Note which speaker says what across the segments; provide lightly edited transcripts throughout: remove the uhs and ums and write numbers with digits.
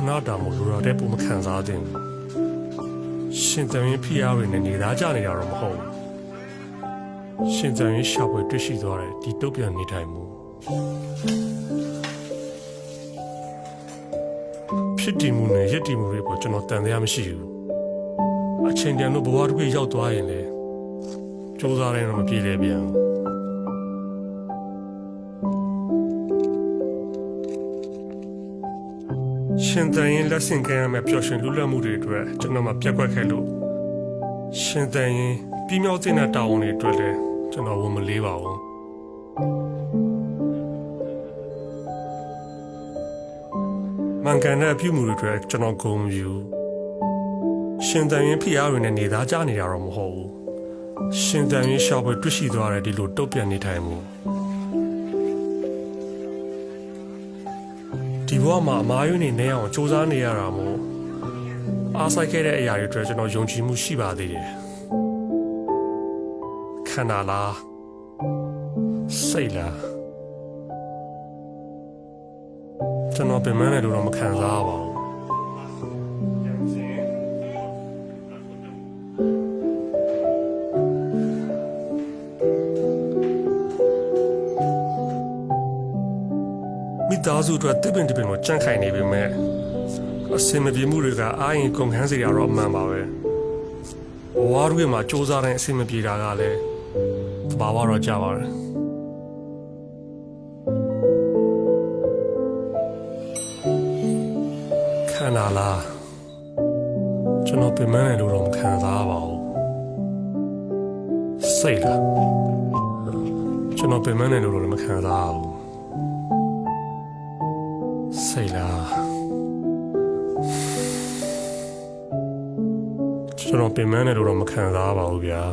Speaker 1: နာတာမို့လိုရတဲ့ပုံမခံစားသင့်ဘူးရှင်သန်ရင်ဖိအားတွေနဲ့နေသားကြနေရတော့မဟုတ်ဘူးရှင်သန်ရင်ရှာဖွေတွေ့ရှိသွားတဲ့ဒီတုတ်ပြန်နေထိုင်မှုဖြစ်တည်မှုနဲ့ရည်တည်မှုတွေပေါ်ကျွန်တော်တန်တရားမရှိဘူးအချိန်တန်လို့ဘဝတစ်ခုရောက်သွားရင်လေစူးစမ်းရင်တော့မပြေလဲပြန်ရှင်သန်ရင်လက်ဆင့်ကမ်းရမယ့်ပျော်ရွှင်လူလတ်မှုတွေအတွက်ကျွန်တော်မှပြက်ကွက်ခဲ့လို့ရှင်သန်ရင်ပြီးမြောက်တဲ့တာဝန်တွေအတွက်လည်းကျွန်တော်ဝန်မလေးပါဘူးမန်ကန်တဲ့အပြုမှုတွေအတွက်ကျွန်တော်ဂုဏ်ယူရှင်သန်ရင်ဖိအားတွေနဲ့နေသားကြနေတာတော့မဟုတ်ဘူးရှင်သန်ရင်ရှာဖွေတွေ့ရှိသွားတဲ့ဒီလိုတုတ်ပြန်နေထိုင်မှုဒီဘဝမှာအမားယွန်းနေနေအောင်စူးစမ်းနေရတာမို့အားစိုက်ခဲ့တဲ့အရာတွေအတွက်ကျွန်တော်ယုံကြည်မှုရှိပါသေးတယ်ခန္ဓာလားစိတ်လားကျွန်တော်ပြန်မနဲ့လို့တော့မခံစားပါဘူးမိသားစုအတွက်တစ်ပင်တစ်ပင်ကိုကြန့်ခိုင်နေပေမဲ့အစင်မပြေမှုတွေကအာရင်ကုန်ခန်းစေရတော့အမှန်ပါပဲဘဝတွေမှာစူးစမ်းတဲ့အစင်မပြေတာကလည်းသဘာဝတော့ကြပါတယ်ခန္ဓာလားကျွန်တော်ပြန်မနဲ့လို့တော့မခံစားပါဘူးစိတ်လားကျွန်တော်ပြန်မနဲ့လို့တော့မခံစားဘူးစိတ်လားကျွန်တော်ပြန်မနဲ့လို့တော့မခံစားပါဘူးဗျာ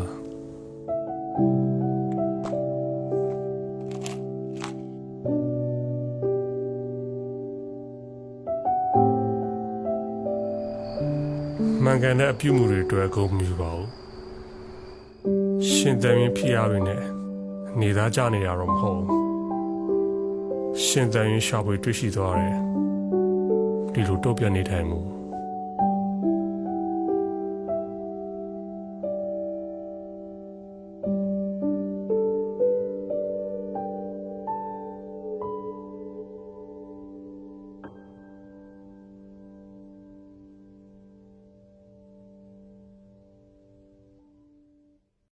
Speaker 1: မန်ကန်တဲ့အပြုမှုတွေအတွက်ဂုဏ်မယူပါဘူးရှင်သန်ရင်ဖိအားတွေနဲ့နေသားကြနေရတော့မဟုတ်ဘူးရှင်သန်ရင်ရှာဖွေတွေ့ရှိသွားတယ်ဒီလိုတုတ်ပြန်နေထိုင်မှု